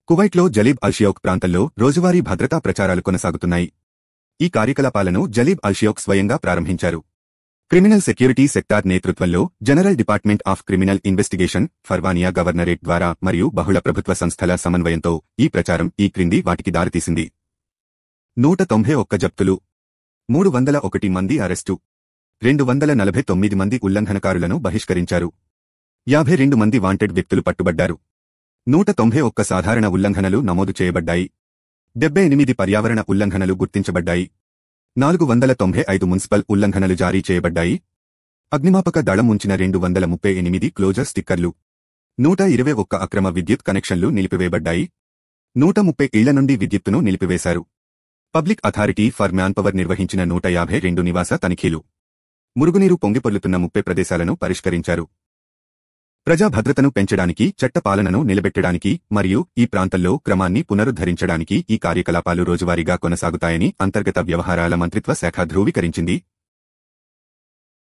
కువైట్లో జలీబ్ అల్షియోక్ ప్రాంతంలో రోజువారీ భద్రతా ప్రచారాలు కొనసాగుతున్నాయి. ఈ కార్యకలాపాలను జలీబ్ అల్షియోక్ స్వయంగా ప్రారంభించారు. క్రిమినల్ సెక్యూరిటీ సెక్టార్ నేతృత్వంలో general department of criminal investigation, Farwaniya governorate ద్వారా మరియు బహుళ ప్రభుత్వ సంస్థల సమన్వయంతో ఈ ప్రచారం ఈ క్రింది వాటికి దారితీసింది. 191 జప్తులు, 301 మంది అరెస్టు, 249 మంది ఉల్లంఘనకారులను బహిష్కరించారు, 52 మంది వాంటెడ్ వ్యక్తులు పట్టుబడ్డారు, 191 సాధారణ ఉల్లంఘనలు నమోదు చేయబడ్డాయి, 78 పర్యావరణ ఉల్లంఘనలు గుర్తించబడ్డాయి, 495 మున్సిపల్ ఉల్లంఘనలు జారీ చేయబడ్డాయి, అగ్నిమాపక దళం ఉంచిన 238 క్లోజర్ స్టిక్కర్లు, 121 అక్రమ విద్యుత్ కనెక్షన్లు నిలిపివేయబడ్డాయి, 130 ఇళ్ల నుండి విద్యుత్తును నిలిపివేశారు. పబ్లిక్ అథారిటీ ఫర్ మ్యాన్పవర్ నిర్వహించిన 152 నివాస తనిఖీలు, మురుగునీరు పొంగిపొర్లుతున్న 30 ప్రదేశాలను పరిష్కరించారు. ప్రజా భద్రతను పెంచడానికి, చట్ట పాలనను నిలబెట్టడానికి మరియు ఈ ప్రాంతంలో క్రమాన్ని పునరుద్ధరించడానికి ఈ కార్యకలాపాలు రోజువారీగా కొనసాగుతాయని అంతర్గత వ్యవహారాల మంత్రిత్వ శాఖ ధృవీకరించింది.